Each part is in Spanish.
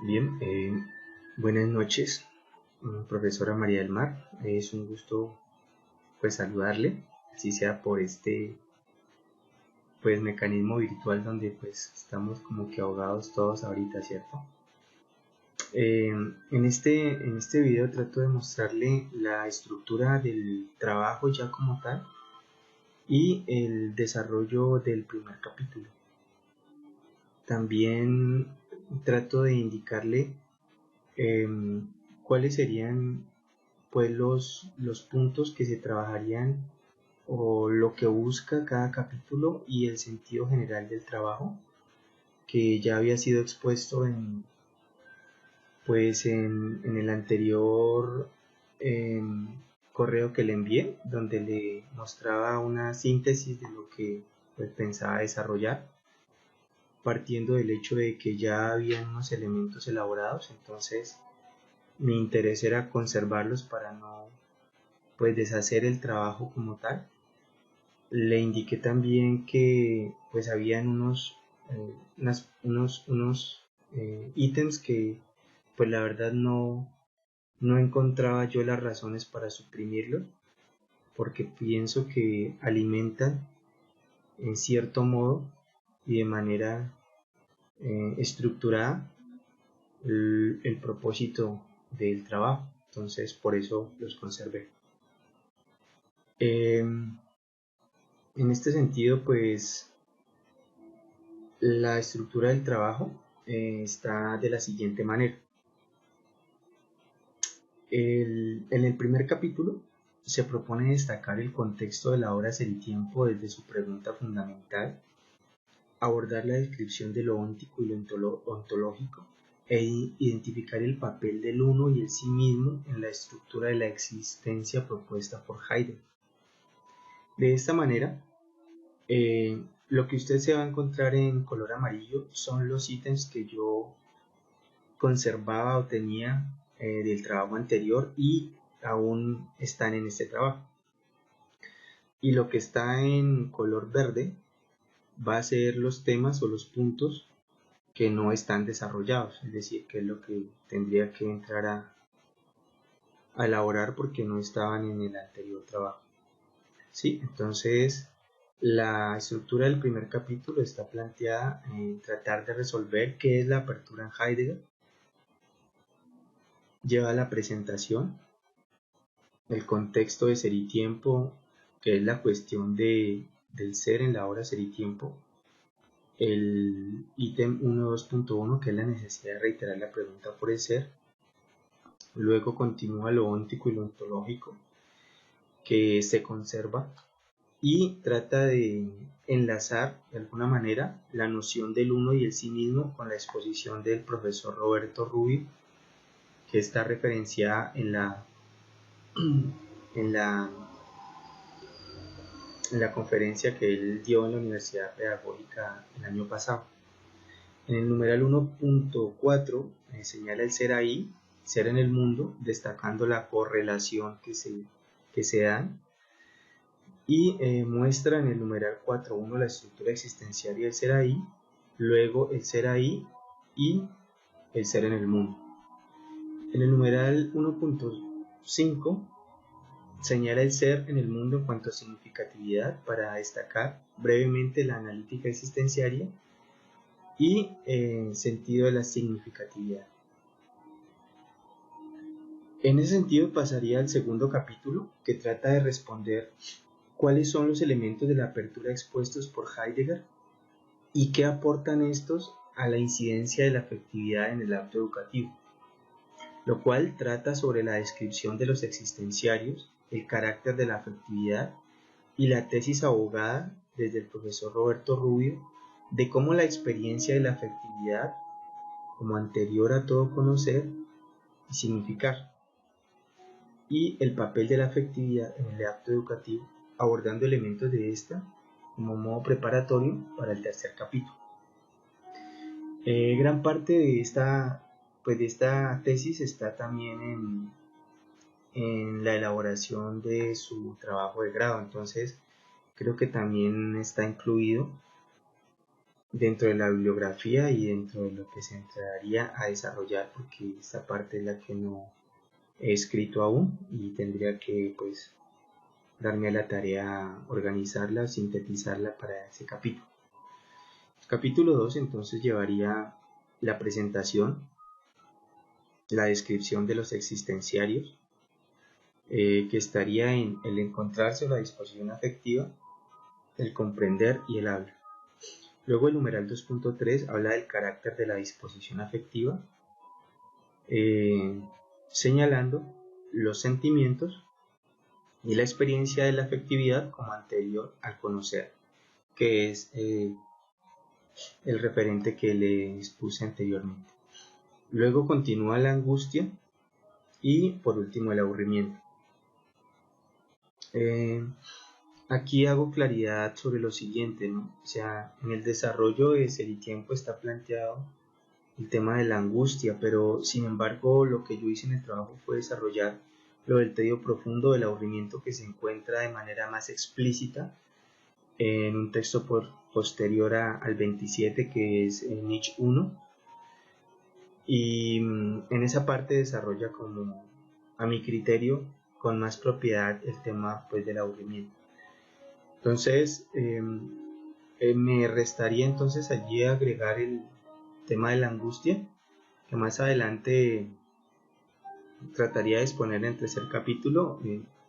Bien, buenas noches, profesora María del Mar. Es un gusto pues saludarle, así sea por este pues mecanismo virtual donde pues estamos como que ahogados todos ahorita, ¿cierto? En este video trato de mostrarle la estructura del trabajo ya como tal y el desarrollo del primer capítulo. También trato de indicarle cuáles serían pues los puntos que se trabajarían o lo que busca cada capítulo y el sentido general del trabajo que ya había sido expuesto en el anterior eh, correo que le envié, donde le mostraba una síntesis de lo que pues, pensaba desarrollar, partiendo del hecho de que ya habían unos elementos elaborados. Entonces mi interés era conservarlos para no pues deshacer el trabajo como tal. Le indiqué también que pues habían unos ítems que pues la verdad no encontraba yo las razones para suprimirlos, porque pienso que alimentan en cierto modo y de manera estructurada el propósito del trabajo. Entonces por eso los conservé. En este sentido, pues la estructura del trabajo está de la siguiente manera. En el primer capítulo se propone destacar el contexto de la obra Ser y Tiempo desde su pregunta fundamental, abordar la descripción de lo óntico y lo ontológico e identificar el papel del uno y el sí mismo en la estructura de la existencia propuesta por Heidegger. De esta manera, lo que usted se va a encontrar en color amarillo son los ítems que yo conservaba o tenía del trabajo anterior y aún están en este trabajo. Y lo que está en color verde va a ser los temas o los puntos que no están desarrollados, es decir, que es lo que tendría que entrar a elaborar porque no estaban en el anterior trabajo. ¿Sí? Entonces, la estructura del primer capítulo está planteada en tratar de resolver qué es la apertura en Heidegger. Lleva la presentación, el contexto de Ser y Tiempo, que es la cuestión del ser en la obra Ser y Tiempo, el ítem 1.2.1, que es la necesidad de reiterar la pregunta por el ser. Luego continúa lo óntico y lo ontológico, que se conserva y trata de enlazar de alguna manera la noción del uno y el sí mismo con la exposición del profesor Roberto Rubio, que está referenciada en la, en la conferencia que él dio en la Universidad Pedagógica el año pasado. En el numeral 1.4 señala el ser ahí, ser en el mundo, destacando la correlación que se dan, y muestra en el numeral 4.1 la estructura existencial y el ser ahí, luego el ser ahí y el ser en el mundo. En el numeral 1.5 señala el ser en el mundo en cuanto a significatividad para destacar brevemente la analítica existenciaria y sentido de la significatividad. En ese sentido pasaría al segundo capítulo, que trata de responder cuáles son los elementos de la apertura expuestos por Heidegger y qué aportan estos a la incidencia de la afectividad en el acto educativo, lo cual trata sobre la descripción de los existenciarios, el carácter de la afectividad y la tesis abogada desde el profesor Roberto Rubio de cómo la experiencia de la afectividad, como anterior a todo conocer y significar, y el papel de la afectividad en el acto educativo, abordando elementos de esta como modo preparatorio para el tercer capítulo. Gran parte de esta tesis está también en la elaboración de su trabajo de grado, entonces creo que también está incluido dentro de la bibliografía y dentro de lo que se entraría a desarrollar, porque esta parte es la que no he escrito aún y tendría que pues darme a la tarea organizarla, sintetizarla para ese capítulo. El capítulo 2 entonces llevaría la presentación, la descripción de los existenciarios, que estaría en el encontrarse o la disposición afectiva, el comprender y el habla. Luego el numeral 2.3 habla del carácter de la disposición afectiva, señalando los sentimientos y la experiencia de la afectividad como anterior al conocer, que es el referente que le expuse anteriormente. Luego continúa la angustia y por último el aburrimiento. Aquí hago claridad sobre lo siguiente, ¿no? O sea, en el desarrollo de Ser y Tiempo está planteado el tema de la angustia, pero sin embargo lo que yo hice en el trabajo fue desarrollar lo del tedio profundo, del aburrimiento, que se encuentra de manera más explícita en un texto posterior al 27, que es Nietzsche 1, y en esa parte desarrolla como, a mi criterio, con más propiedad el tema pues del aburrimiento. Entonces me restaría entonces allí agregar el tema de la angustia, que más adelante trataría de exponer en el tercer capítulo,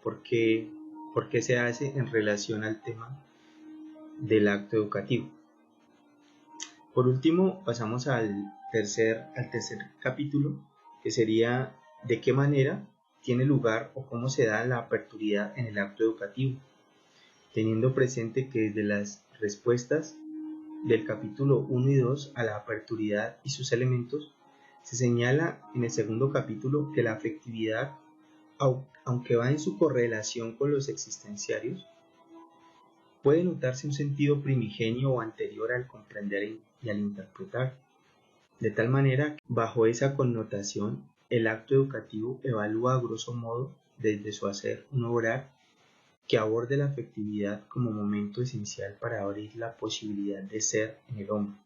por qué se hace en relación al tema del acto educativo. Por último, pasamos al tercer capítulo, que sería de qué manera tiene lugar o cómo se da la aperturidad en el acto educativo, teniendo presente que desde las respuestas del capítulo 1 y 2 a la aperturidad y sus elementos, se señala en el segundo capítulo que la afectividad, aunque va en su correlación con los existenciarios, puede notarse un sentido primigenio o anterior al comprender y al interpretar, de tal manera que bajo esa connotación el acto educativo evalúa a grosso modo desde su hacer un obrar que aborde la afectividad como momento esencial para abrir la posibilidad de ser en el hombre,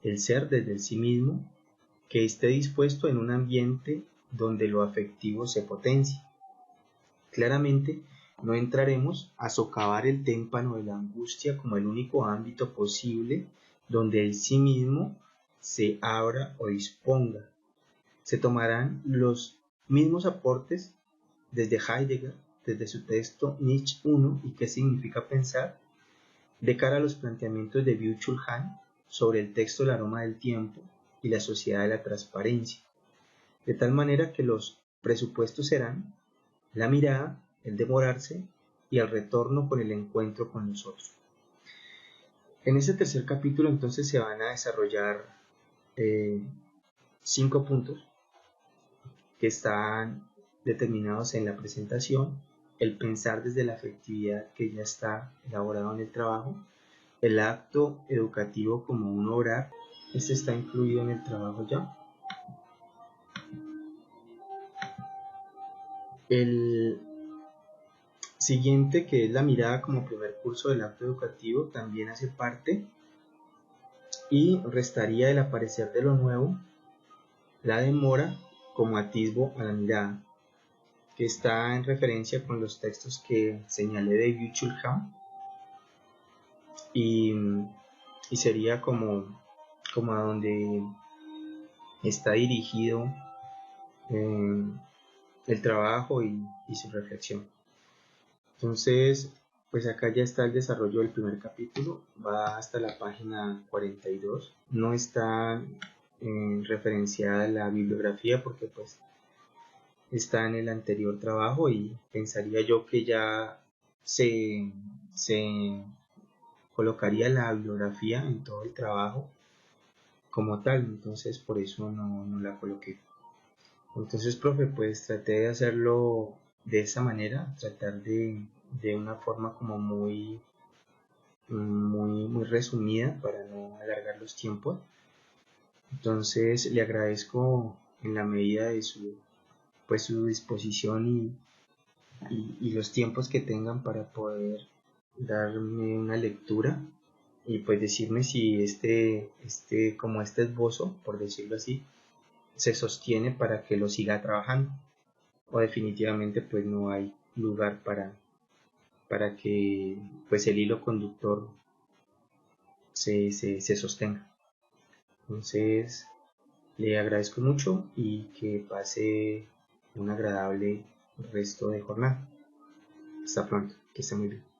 el ser desde el sí mismo, que esté dispuesto en un ambiente donde lo afectivo se potencie. Claramente, no entraremos a socavar el témpano de la angustia como el único ámbito posible donde el sí mismo se abra o disponga. Se tomarán los mismos aportes desde Heidegger, desde su texto Nietzsche 1 y qué significa pensar, de cara a los planteamientos de Byung-Chul Han sobre el texto El aroma del tiempo y la sociedad de la transparencia, de tal manera que los presupuestos serán la mirada, el demorarse y el retorno con el encuentro con nosotros. En este tercer capítulo entonces se van a desarrollar 5 puntos que están determinados en la presentación: el pensar desde la afectividad, que ya está elaborado en el trabajo; el acto educativo como un obrar, este está incluido en el trabajo ya; el siguiente, que es la mirada como primer curso del acto educativo, también hace parte y restaría el aparecer de lo nuevo, la demora como atisbo a la mirada, que está en referencia con los textos que señalé de Byung-Chul Han, y sería como a donde está dirigido el trabajo y su reflexión. Entonces, pues acá ya está el desarrollo del primer capítulo, va hasta la página 42. No está referenciada la bibliografía porque pues está en el anterior trabajo, y pensaría yo que ya se colocaría la bibliografía en todo el trabajo como tal, entonces por eso no la coloqué. Entonces, profe, pues traté de hacerlo de esa manera, tratar de una forma como muy resumida para no alargar los tiempos. Entonces le agradezco en la medida de su disposición y los tiempos que tengan para poder darme una lectura y pues decirme si como este esbozo, por decirlo así, se sostiene para que lo siga trabajando, o definitivamente pues no hay lugar para que pues el hilo conductor se sostenga. Entonces le agradezco mucho y que pase un agradable resto de jornada. Hasta pronto, que esté muy bien.